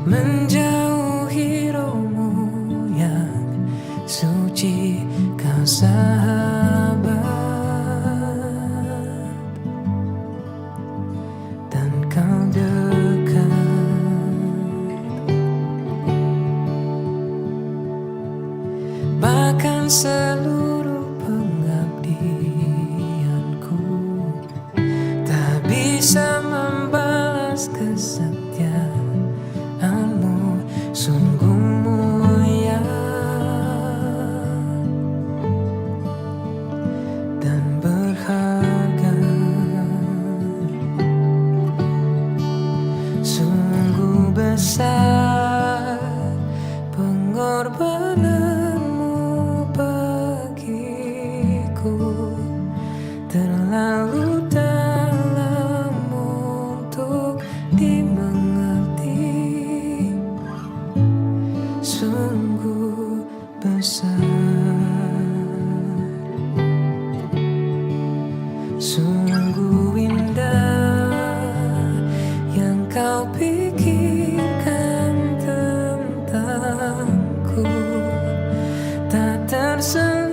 menjauhi rohmu yang suci, kau sahabat, dan kau dekat. Bahkan seluruh pengabdianku tak bisa membalas kesetiaanmu, sungguh mulia dan berharga. Sungguh besar pengorbananmu bagiku, terlalu dalam untuk dimengerti. Sungguh besar, sungguh indah yang kau pikirkan tentangku, tak terselami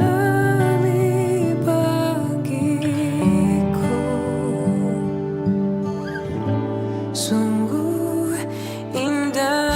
bagiku. Sungguh indah.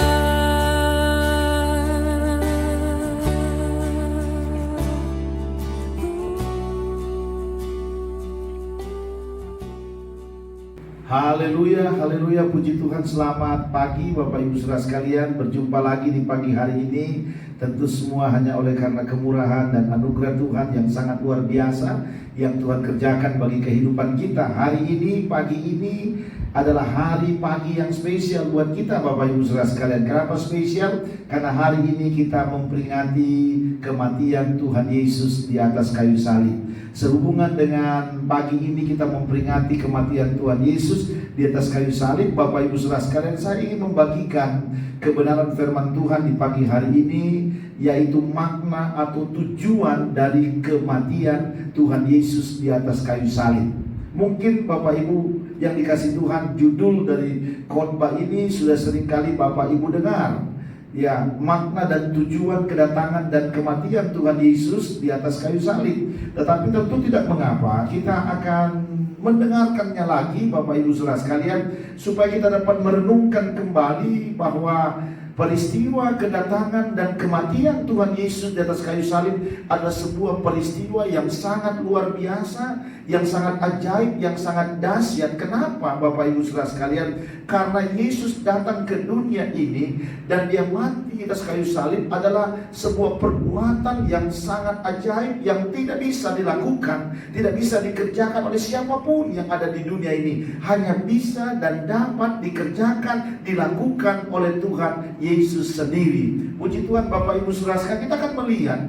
Haleluya, haleluya, puji Tuhan. Selamat pagi Bapak Ibu Saudara sekalian. Berjumpa lagi di pagi hari ini. Tentu semua hanya oleh karena kemurahan dan anugerah Tuhan yang sangat luar biasa yang Tuhan kerjakan bagi kehidupan kita. Hari ini, pagi ini adalah hari pagi yang spesial buat kita Bapak Ibu Saudara sekalian. Kenapa spesial? Karena hari ini kita memperingati kematian Tuhan Yesus di atas kayu salib. Sehubungan dengan pagi ini kita memperingati kematian Tuhan Yesus di atas kayu salib, Bapak Ibu Saudara sekalian, saya ingin membagikan kebenaran firman Tuhan di pagi hari ini, yaitu makna atau tujuan dari kematian Tuhan Yesus di atas kayu salib. Mungkin Bapak Ibu yang dikasih Tuhan, judul dari khotbah ini sudah seringkali Bapak Ibu dengar. Ya, makna dan tujuan kedatangan dan kematian Tuhan Yesus di atas kayu salib. Tetapi tentu tidak mengapa, kita akan mendengarkannya lagi Bapak Ibu Saudara sekalian, supaya kita dapat merenungkan kembali bahwa peristiwa kedatangan dan kematian Tuhan Yesus di atas kayu salib adalah sebuah peristiwa yang sangat luar biasa, yang sangat ajaib, yang sangat dahsyat. Kenapa Bapak Ibu Saudara sekalian? Karena Yesus datang ke dunia ini dan Dia mati di atas kayu salib adalah sebuah perbuatan yang sangat ajaib, yang tidak bisa dilakukan, tidak bisa dikerjakan oleh siapapun yang ada di dunia ini. Hanya bisa dan dapat dikerjakan, dilakukan oleh Tuhan Yesus sendiri. Puji Tuhan Bapak Ibu Saudara sekalian, kita akan melihat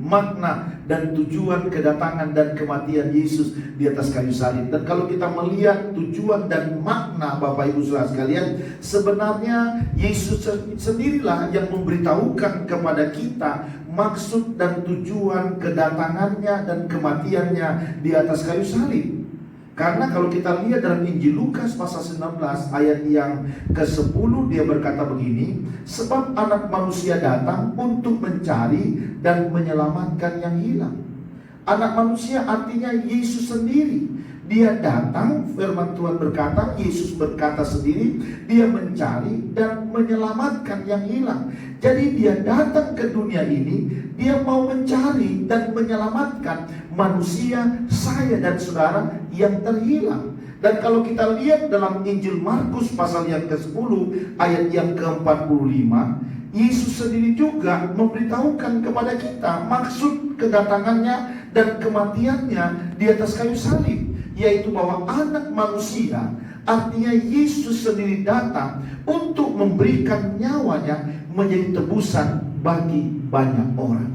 makna dan tujuan kedatangan dan kematian Yesus di atas kayu salib. Dan kalau kita melihat tujuan dan makna Bapak Ibu Saudara sekalian, sebenarnya Yesus sendirilah yang memberitahukan kepada kita maksud dan tujuan kedatangannya dan kematiannya di atas kayu salib. Karena kalau kita lihat dalam Injil Lukas pasal 19 ayat yang ke-10, dia berkata begini, sebab anak manusia datang untuk mencari dan menyelamatkan yang hilang. Anak manusia artinya Yesus sendiri. Dia datang, firman Tuhan berkata, Yesus berkata sendiri, dia mencari dan menyelamatkan yang hilang. Jadi dia datang ke dunia ini, dia mau mencari dan menyelamatkan manusia, saya dan saudara yang terhilang. Dan kalau kita lihat dalam Injil Markus pasal yang ke-10 ayat yang ke-45, Yesus sendiri juga memberitahukan kepada kita maksud kedatangannya dan kematiannya di atas kayu salib, yaitu bahwa anak manusia, artinya Yesus sendiri datang untuk memberikan nyawanya menjadi tebusan bagi banyak orang.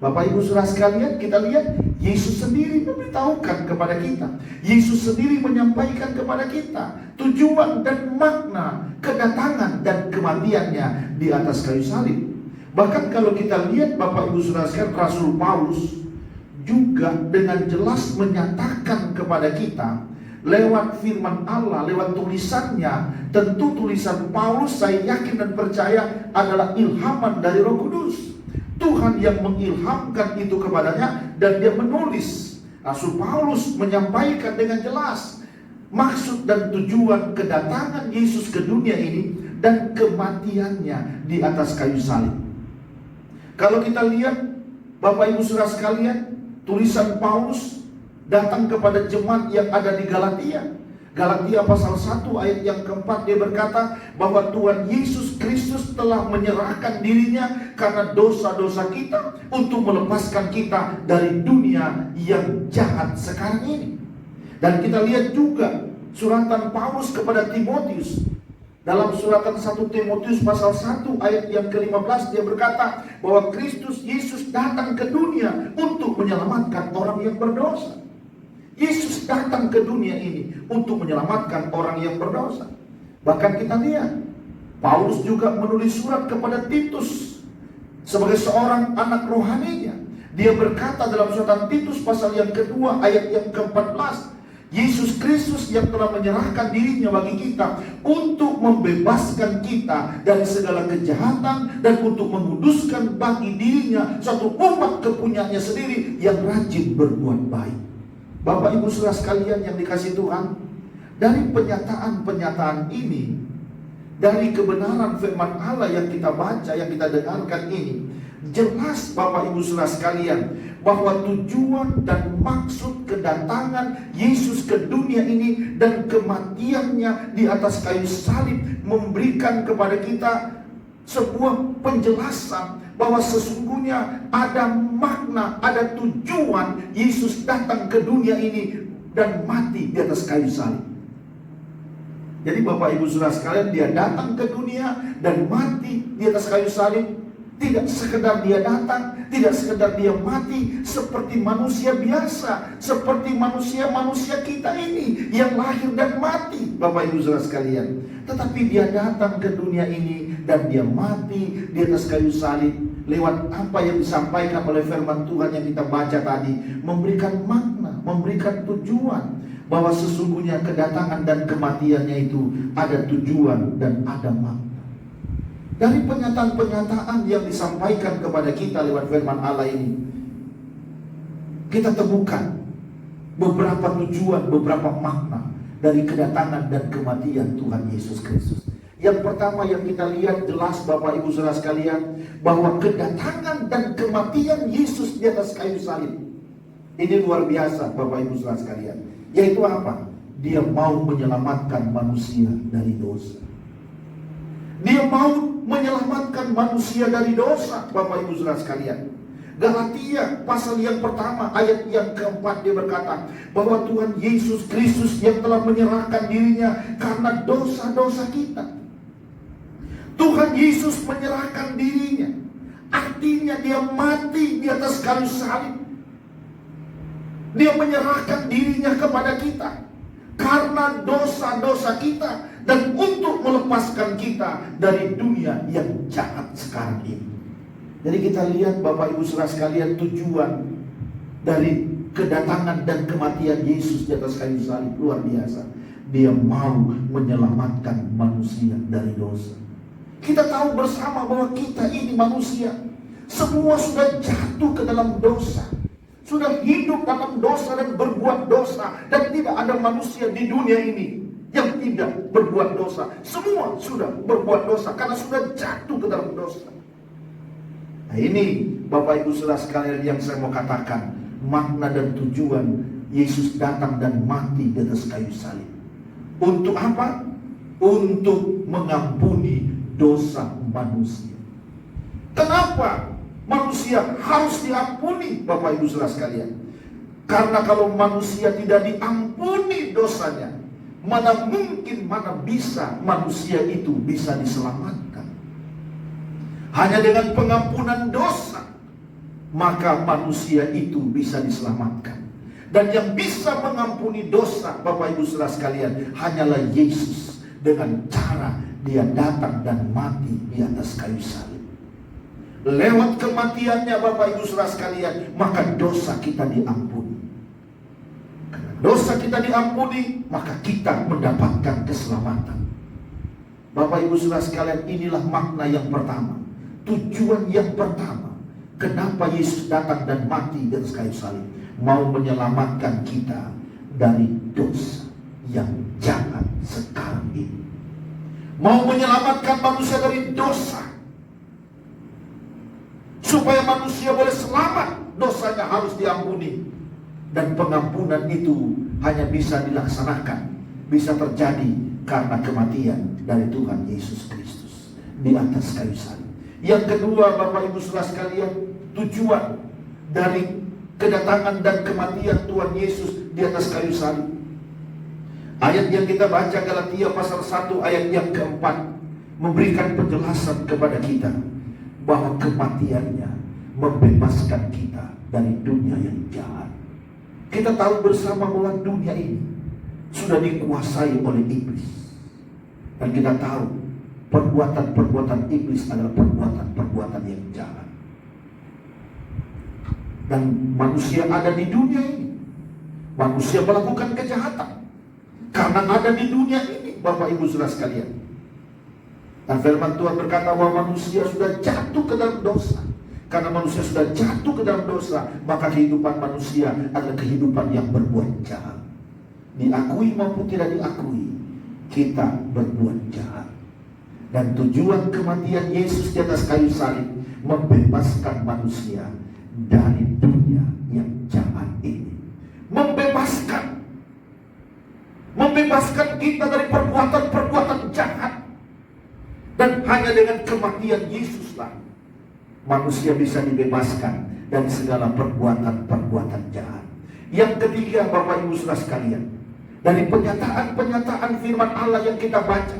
Bapak Ibu Saudara sekalian, kita lihat Yesus sendiri memberitahukan kepada kita, Yesus sendiri menyampaikan kepada kita tujuan dan makna kedatangan dan kematiannya di atas kayu salib. Bahkan kalau kita lihat Bapak Ibu Saudara sekalian, Rasul Paulus juga dengan jelas menyatakan kepada kita lewat firman Allah, lewat tulisannya Tentu tulisan Paulus saya yakin dan percaya adalah ilhaman dari Roh Kudus. Tuhan yang mengilhamkan itu kepadanya dan dia menulis. Rasul Paulus menyampaikan dengan jelas maksud dan tujuan kedatangan Yesus ke dunia ini dan kematiannya di atas kayu salib. Kalau kita lihat Bapak Ibu Saudara sekalian, tulisan Paulus datang kepada jemaat yang ada di Galatia. Galatia pasal 1 ayat yang keempat, dia berkata bahwa Tuhan Yesus Kristus telah menyerahkan dirinya karena dosa-dosa kita untuk melepaskan kita dari dunia yang jahat sekarang ini. Dan kita lihat juga suratan Paulus kepada Timotius. Dalam suratan 1 Timotius pasal 1 ayat yang ke-15, dia berkata bahwa Kristus Yesus datang ke dunia untuk menyelamatkan orang yang berdosa. Yesus datang ke dunia ini untuk menyelamatkan orang yang berdosa. Bahkan kita lihat Paulus juga menulis surat kepada Titus sebagai seorang anak rohaninya. Dia berkata dalam surat Titus pasal yang kedua ayat yang ke-14, Yesus Kristus yang telah menyerahkan dirinya bagi kita untuk membebaskan kita dari segala kejahatan dan untuk menguduskan bagi dirinya satu umat kepunyaannya sendiri yang rajin berbuat baik. Bapak Ibu Saudara sekalian yang dikasihi Tuhan, dari pernyataan-pernyataan ini, dari kebenaran firman Allah yang kita baca, yang kita dengarkan ini, jelas Bapak Ibu Saudara sekalian bahwa tujuan dan maksud kedatangan Yesus ke dunia ini dan kematiannya di atas kayu salib memberikan kepada kita sebuah penjelasan bahwa sesungguhnya ada makna, ada tujuan Yesus datang ke dunia ini dan mati di atas kayu salib. Jadi Bapak Ibu Saudara sekalian, dia datang ke dunia dan mati di atas kayu salib. Tidak sekedar dia datang, tidak sekedar dia mati seperti manusia biasa, seperti manusia-manusia kita ini yang lahir dan mati, Bapak Ibu Saudara sekalian. Tetapi dia datang ke dunia ini dan dia mati di atas kayu salib lewat apa yang disampaikan oleh firman Tuhan yang kita baca tadi, memberikan makna, memberikan tujuan bahwa sesungguhnya kedatangan dan kematiannya itu ada tujuan dan ada makna. Dari pernyataan-pernyataan yang disampaikan kepada kita lewat firman Allah ini, kita temukan beberapa tujuan, beberapa makna dari kedatangan dan kematian Tuhan Yesus Kristus. Yang pertama yang kita lihat jelas Bapak Ibu Saudara sekalian, bahwa kedatangan dan kematian Yesus di atas kayu salib ini luar biasa Bapak Ibu Saudara sekalian. Yaitu apa? Dia mau menyelamatkan manusia dari dosa. Dia mau menyelamatkan manusia dari dosa, Bapak Ibu Saudara sekalian. Galatia pasal yang pertama ayat yang keempat, dia berkata bahwa Tuhan Yesus Kristus yang telah menyerahkan dirinya karena dosa-dosa kita. Tuhan Yesus menyerahkan dirinya, artinya dia mati di atas kayu salib. Dia menyerahkan dirinya kepada kita karena dosa-dosa kita dan untuk melepaskan kita dari dunia yang jahat sekarang ini. Jadi kita lihat Bapak Ibu Saudara sekalian, tujuan dari kedatangan dan kematian Yesus di atas kayu salib luar biasa. Dia mau menyelamatkan manusia dari dosa. Kita tahu bersama bahwa kita ini manusia, semua sudah jatuh ke dalam dosa, sudah hidup dalam dosa dan berbuat dosa, dan tidak ada manusia di dunia ini yang tidak berbuat dosa. Semua sudah berbuat dosa karena sudah jatuh ke dalam dosa. Nah ini Bapak Ibu Saudara sekalian yang saya mau katakan, makna dan tujuan Yesus datang dan mati di atas kayu salib. Untuk apa? Untuk mengampuni dosa manusia. Kenapa manusia harus diampuni Bapak Ibu Saudara sekalian? Karena kalau manusia tidak diampuni dosanya, mana mungkin, mana bisa manusia itu bisa diselamatkan. Hanya dengan pengampunan dosa maka manusia itu bisa diselamatkan. Dan yang bisa mengampuni dosa Bapak Ibu Saudara sekalian hanyalah Yesus, dengan cara dia datang dan mati di atas kayu salib. Lewat kematiannya Bapak Ibu Saudara sekalian, maka dosa kita diampuni. Karena dosa kita diampuni, maka kita mendapatkan keselamatan. Bapak Ibu Saudara sekalian, inilah makna yang pertama, tujuan yang pertama. Kenapa Yesus datang dan mati di atas kayu salib? Mau menyelamatkan kita dari dosa yang jahat sekarang ini. Mau menyelamatkan manusia dari dosa, supaya manusia boleh selamat, dosanya harus diampuni. Dan pengampunan itu hanya bisa dilaksanakan, bisa terjadi karena kematian dari Tuhan Yesus Kristus di atas kayu salib. Yang kedua, Bapak Ibu Saudara sekalian, tujuan dari kedatangan dan kematian Tuhan Yesus di atas kayu salib. Ayat yang kita baca Galatia pasal 1 ayat yang keempat memberikan penjelasan kepada kita bahwa kematiannya membebaskan kita dari dunia yang jahat. Kita tahu bersama bahwa dunia ini sudah dikuasai oleh iblis. Dan kita tahu perbuatan-perbuatan iblis adalah perbuatan-perbuatan yang jahat. Dan manusia ada di dunia ini. Manusia melakukan kejahatan karena ada di dunia ini, Bapak Ibu Saudara sekalian. Dan firman Tuhan berkata bahwa manusia sudah jatuh ke dalam dosa. Karena manusia sudah jatuh ke dalam dosa, maka kehidupan manusia adalah kehidupan yang berbuat jahat. Diakui maupun tidak diakui, kita berbuat jahat. Dan tujuan kematian Yesus di atas kayu salib membebaskan manusia dari dunia yang jahat ini. Membebaskan kita dari perbuatan-perbuatan jahat. Dan hanya dengan kematian Yesuslah manusia bisa dibebaskan dari segala perbuatan-perbuatan jahat. Yang ketiga, Bapak Ibu Saudara sekalian, dari penyataan-penyataan firman Allah yang kita baca,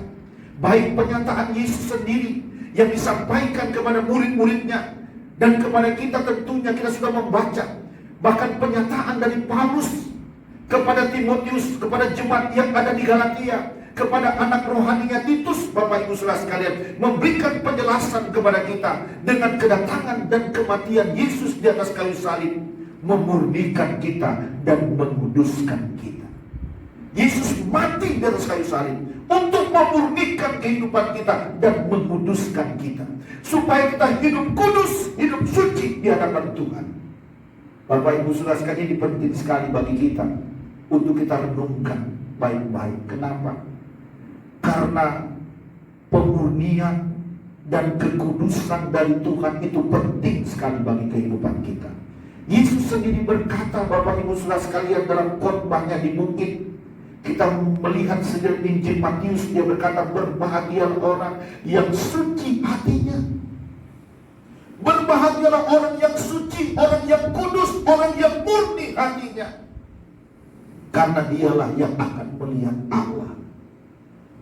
baik penyataan Yesus sendiri yang disampaikan kepada murid-muridnya, dan kepada kita tentunya kita sudah membaca, bahkan penyataan dari Paulus kepada Timotius, kepada jemaat yang ada di Galatia, kepada anak rohaninya Titus, Bapak Ibu Saudara sekalian, memberikan penjelasan kepada kita dengan kedatangan dan kematian Yesus di atas kayu salib, memurnikan kita dan menguduskan kita. Yesus mati di atas kayu salib untuk memurnikan kehidupan kita dan menguduskan kita, supaya kita hidup kudus, hidup suci di hadapan Tuhan. Bapak Ibu Saudara sekalian, ini penting sekali bagi kita untuk kita renungkan baik-baik. Kenapa? Karena pemurnian dan kekudusan dari Tuhan itu penting sekali bagi kehidupan kita. Yesus sendiri berkata, Bapak Ibu Saudara sekalian, dalam khotbahnya di bukit, kita melihat sejak Injil Matius, dia berkata, berbahagialah orang yang suci hatinya. Berbahagialah orang yang suci, orang yang kudus, orang yang murni hatinya, karena dialah yang akan melihat Allah.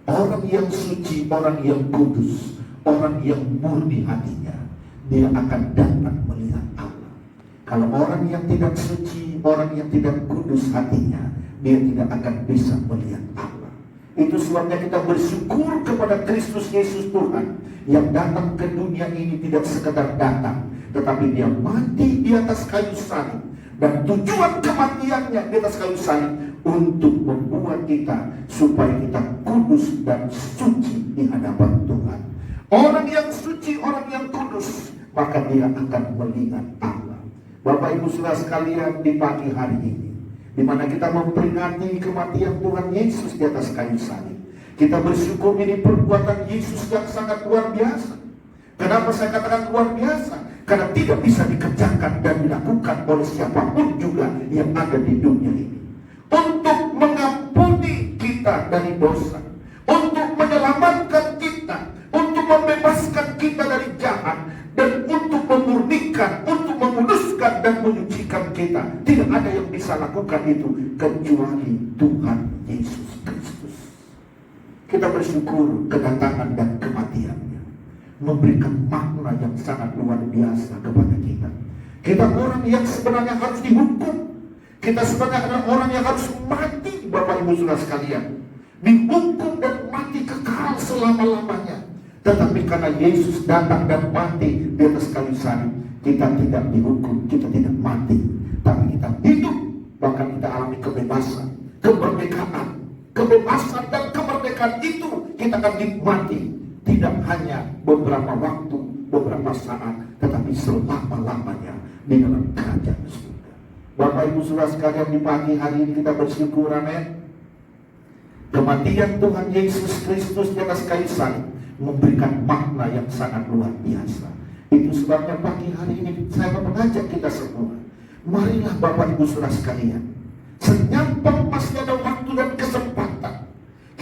Orang yang suci, orang yang kudus, orang yang murni hatinya, dia akan datang melihat Allah. Kalau orang yang tidak suci, orang yang tidak kudus hatinya, dia tidak akan bisa melihat Allah. Itu sebabnya kita bersyukur kepada Kristus Yesus Tuhan, yang datang ke dunia ini tidak sekedar datang, tetapi dia mati di atas kayu salib. Dan tujuan kematiannya di atas kayu salib untuk membuat kita supaya kita kudus dan suci di hadapan Tuhan. Orang yang suci, orang yang kudus, maka dia akan melihat Allah. Bapak Ibu Saudara sekalian, di pagi hari ini, di mana kita memperingati kematian Tuhan Yesus di atas kayu salib, kita bersyukur ini perbuatan Yesus yang sangat luar biasa. Kenapa saya katakan luar biasa? Karena tidak bisa dikerjakan dan dilakukan oleh siapapun juga yang ada di dunia ini. Untuk mengampuni kita dari dosa, untuk menyelamatkan kita, untuk membebaskan kita dari jahat, dan untuk memurnikan, untuk menguduskan dan menyucikan kita. Tidak ada yang bisa lakukan itu kecuali Tuhan Yesus Kristus. Kita bersyukur kedatangan dan kematiannya memberikan makna yang sangat luar biasa kepada kita. Kita orang yang sebenarnya harus dihukum. Kita sebenarnya adalah orang yang harus mati, Bapak Ibu Saudara sekalian, dihukum dan mati kekal selama-lamanya. Tetapi karena Yesus datang dan mati di atas kayu salib, kita tidak dihukum, kita tidak mati, tapi kita hidup, bahkan kita alami kebebasan, kemerdekaan. Kebebasan dan kemerdekaan itu kita akan nikmati tidak hanya beberapa waktu, beberapa saat, tetapi selama-lamanya di dalam kerajaan surga. Bapak Ibu Saudara sekalian, di pagi hari ini kita bersyukur, amin. Kematian Tuhan Yesus Kristus di atas kayu salib memberikan makna yang sangat luar biasa. Itu sebabnya pagi hari ini saya mengajak kita semua, marilah Bapak Ibu Saudara sekalian, senyampang masih ada waktu dan kesempatan,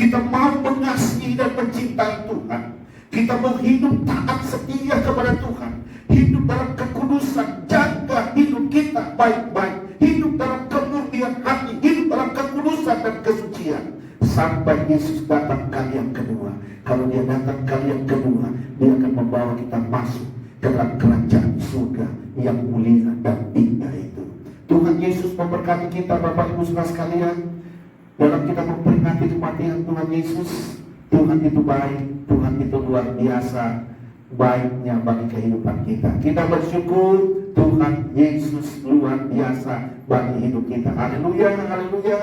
kita mau mengasihi dan mencintai Tuhan. Kita mau hidup taat setia kepada Tuhan, hidup dalam kekudusan, jaga hidup kita baik-baik, hidup dalam kemurnian hati, hidup dalam kekudusan dan kesucian, sampai Yesus datang kali yang kedua. Kalau dia datang kali yang kedua, dia akan membawa kita masuk ke dalam kerajaan surga yang mulia dan indah itu. Tuhan Yesus memberkati kita, Bapak Ibu Saudara sekalian. Dalam kita memperingati kematian Tuhan Yesus, Tuhan itu baik, Tuhan itu luar biasa baiknya bagi kehidupan kita. Kita bersyukur Tuhan Yesus luar biasa bagi hidup kita. Haleluya, haleluya.